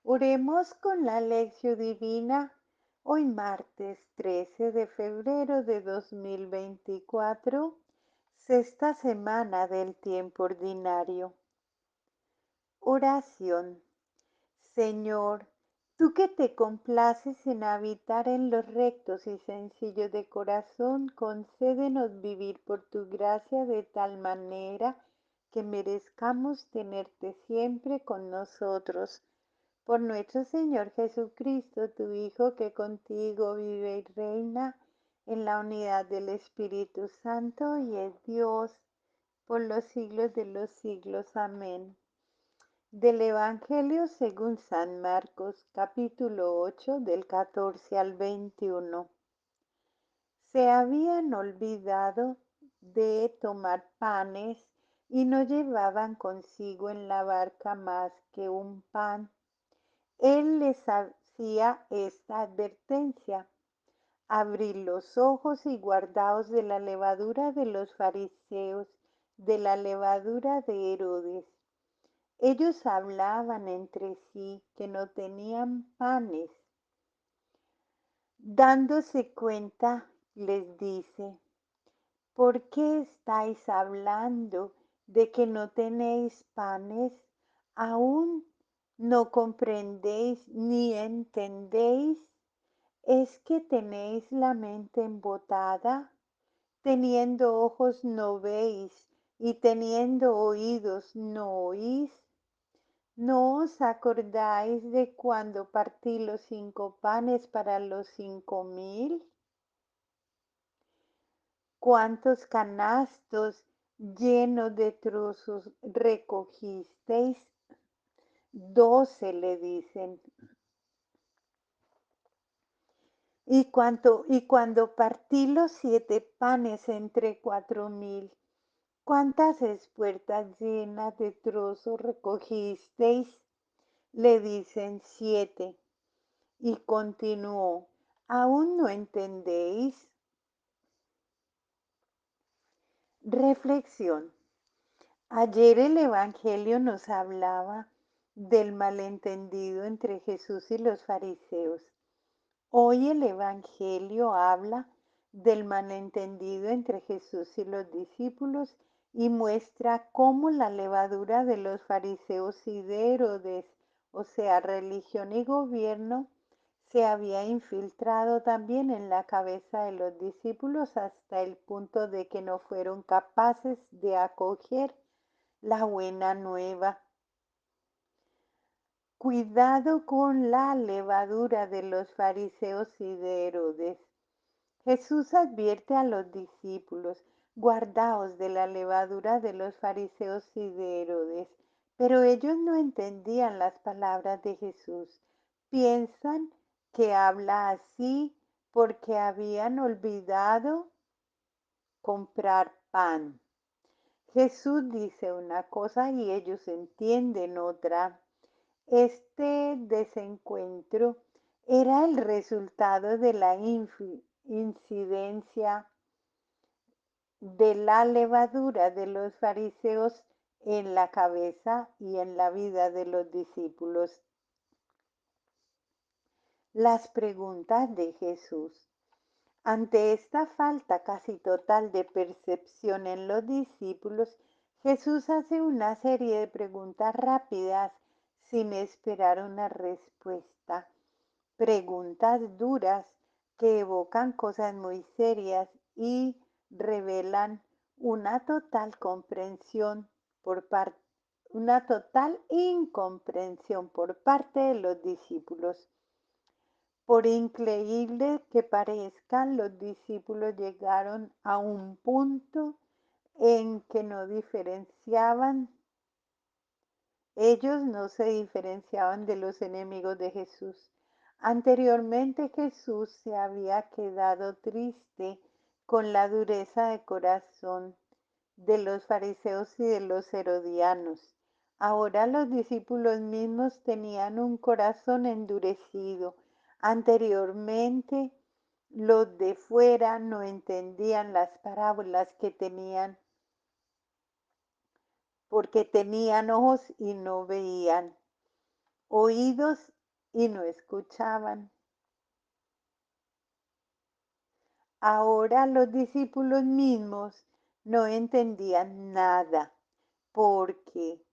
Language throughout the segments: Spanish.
Oremos con la lección divina hoy martes 13 de febrero de 2024, sexta semana del tiempo ordinario. Oración. Señor, tú que te complaces en habitar en los rectos y sencillos de corazón, concédenos vivir por tu gracia de tal manera que merezcamos tenerte siempre con nosotros. Por nuestro Señor Jesucristo, tu Hijo, que contigo vive y reina en la unidad del Espíritu Santo y es Dios por los siglos de los siglos. Amén. Del Evangelio según San Marcos, capítulo 8, del 14 al 21. Se habían olvidado de tomar panes y no llevaban consigo en la barca más que un pan. Él les hacía esta advertencia: abrid los ojos y guardaos de la levadura de los fariseos, de la levadura de Herodes. Ellos hablaban entre sí que no tenían panes. Dándose cuenta, les dice: ¿por qué estáis hablando de que no tenéis panes? ¿Aún no comprendéis ni entendéis? ¿Es que tenéis la mente embotada? Teniendo ojos no veis, y teniendo oídos no oís. ¿No os acordáis de cuando partí los 5 panes para los 5000? ¿Cuántos canastos llenos de trozos recogisteis? 12, le dicen. Y cuando partí los 7 panes entre 4000, ¿cuántas espuertas llenas de trozos recogisteis? Le dicen: 7. Y continuó: ¿aún no entendéis? Reflexión. Ayer el Evangelio nos hablaba del malentendido entre Jesús y los fariseos. Hoy el Evangelio habla del malentendido entre Jesús y los discípulos y muestra cómo la levadura de los fariseos y de Herodes, o sea, religión y gobierno, se había infiltrado también en la cabeza de los discípulos hasta el punto de que no fueron capaces de acoger la buena nueva. Cuidado con la levadura de los fariseos y de Herodes. Jesús advierte a los discípulos: guardaos de la levadura de los fariseos y de Herodes. Pero ellos no entendían las palabras de Jesús. Piensan que habla así porque habían olvidado comprar pan. Jesús dice una cosa y ellos entienden otra. Este desencuentro era el resultado de la incidencia de la levadura de los fariseos en la cabeza y en la vida de los discípulos. Las preguntas de Jesús. Ante esta falta casi total de percepción en los discípulos, Jesús hace una serie de preguntas rápidas sin esperar una respuesta. Preguntas duras que evocan cosas muy serias y revelan una total comprensión una total incomprensión por parte de los discípulos. Por increíble que parezca, los discípulos llegaron a un punto en que ellos no se diferenciaban de los enemigos de Jesús. Anteriormente Jesús se había quedado triste con la dureza de corazón de los fariseos y de los herodianos. Ahora los discípulos mismos tenían un corazón endurecido. Anteriormente los de fuera no entendían las parábolas que tenían porque tenían ojos y no veían. oídos y no escuchaban. Ahora los discípulos mismos no entendían nada porque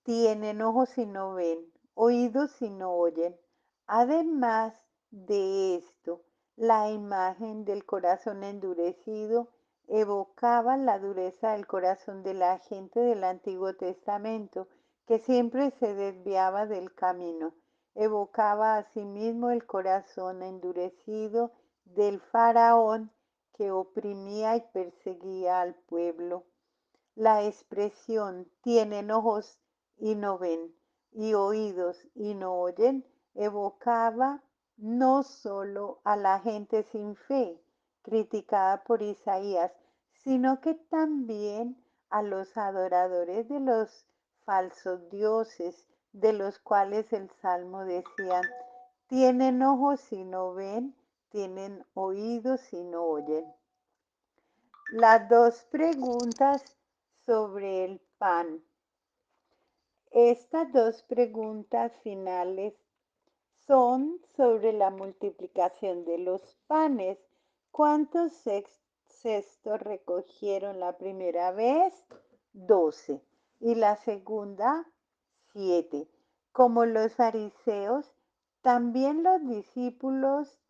tienen ojos y no ven, oídos y no oyen. Además de esto, la imagen del corazón endurecido evocaba la dureza del corazón de la gente del Antiguo Testamento, que siempre se desviaba del camino. Evocaba asimismo el corazón endurecido del faraón que oprimía y perseguía al pueblo. La expresión tienen ojos y no ven y oídos y no oyen evocaba no solo a la gente sin fe, criticada por Isaías, sino que también a los adoradores de los falsos dioses, de los cuales el Salmo decía, tienen ojos y no ven, tienen oídos y no oyen. Las dos preguntas sobre el pan. Estas dos preguntas finales son sobre la multiplicación de los panes. ¿Cuántos cestos recogieron la primera vez? 12. Y la segunda, 7. Como los fariseos, también los discípulos,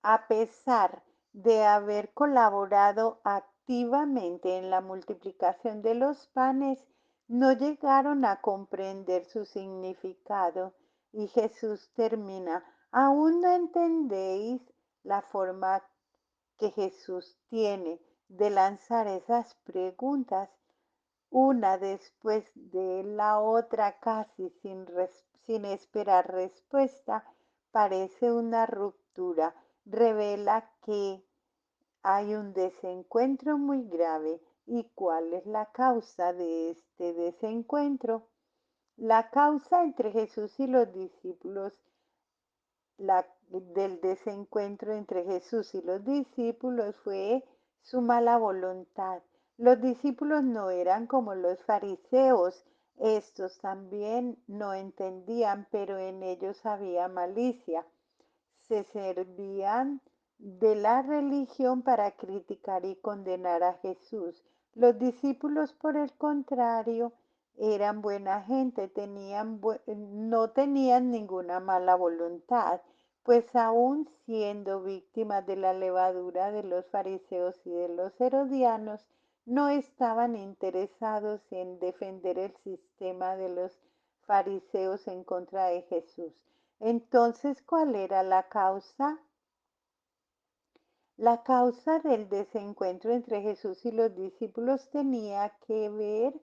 a pesar de haber colaborado activamente en la multiplicación de los panes, no llegaron a comprender su significado. Y Jesús termina, ¿aún no entendéis la forma que Jesús tiene de lanzar esas preguntas? Una después de la otra casi sin esperar respuesta, parece una ruptura, revela que hay un desencuentro muy grave. ¿Y cuál es la causa de este desencuentro? La causa entre Jesús y los discípulos del desencuentro entre Jesús y los discípulos fue su mala voluntad. Los discípulos no eran como los fariseos. Estos también no entendían, pero en ellos había malicia. Se servían de la religión para criticar y condenar a Jesús. Los discípulos, por el contrario, eran buena gente, no tenían ninguna mala voluntad, pues aún siendo víctimas de la levadura de los fariseos y de los herodianos, no estaban interesados en defender el sistema de los fariseos en contra de Jesús. Entonces, ¿cuál era la causa? La causa del desencuentro entre Jesús y los discípulos tenía que ver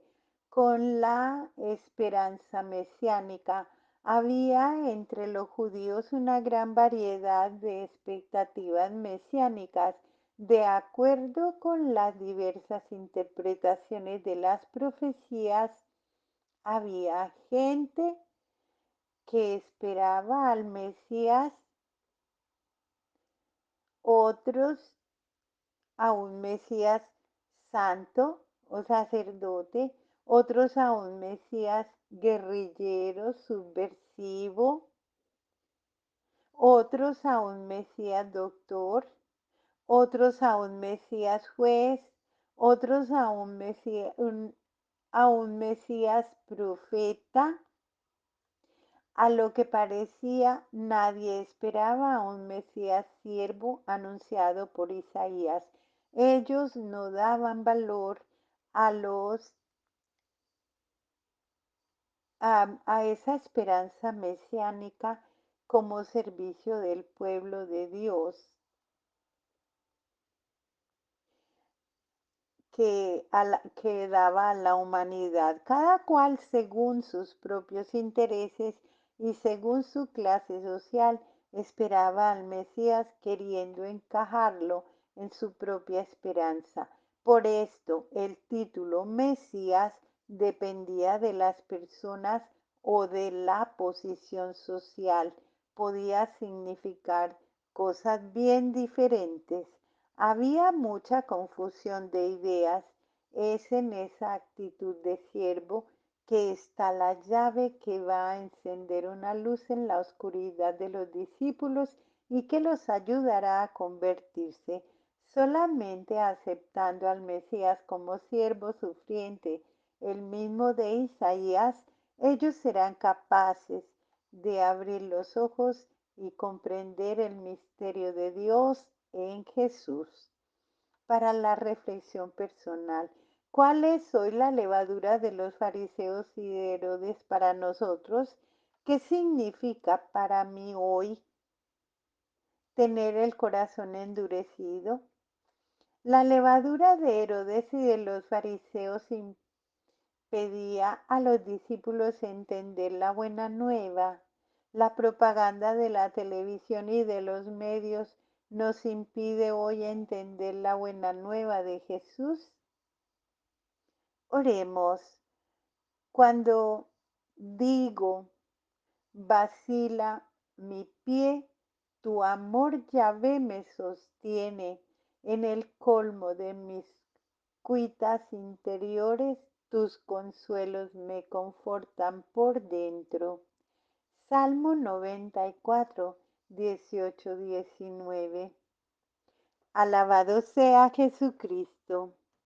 con la esperanza mesiánica. Había entre los judíos una gran variedad de expectativas mesiánicas. De acuerdo con las diversas interpretaciones de las profecías, había gente que esperaba al Mesías, otros a un Mesías santo o sacerdote, otros a un Mesías guerrillero, subversivo, otros a un Mesías doctor, otros a un Mesías juez, otros a un Mesías profeta. A lo que parecía, nadie esperaba a un Mesías siervo anunciado por Isaías. Ellos no daban valor a esa esperanza mesiánica como servicio del pueblo de Dios. Que daba a la humanidad, cada cual según sus propios intereses y según su clase social, esperaba al Mesías queriendo encajarlo en su propia esperanza. Por esto, el título Mesías dependía de las personas o de la posición social. Podía significar cosas bien diferentes. Había mucha confusión de ideas. Es en esa actitud de siervo que está la llave que va a encender una luz en la oscuridad de los discípulos y que los ayudará a convertirse. Solamente aceptando al Mesías como siervo sufriente, el mismo de Isaías, ellos serán capaces de abrir los ojos y comprender el misterio de Dios en Jesús. Para la reflexión personal, ¿cuál es hoy la levadura de los fariseos y de Herodes para nosotros? ¿Qué significa para mí hoy tener el corazón endurecido? La levadura de Herodes y de los fariseos pedía a los discípulos entender la buena nueva. La propaganda de la televisión y de los medios nos impide hoy entender la buena nueva de Jesús. Oremos. Cuando digo, vacila mi pie, tu amor Yahvé me sostiene en el colmo de mis cuitas interiores, tus consuelos me confortan por dentro. Salmo 94, 18, 19. Alabado sea Jesucristo.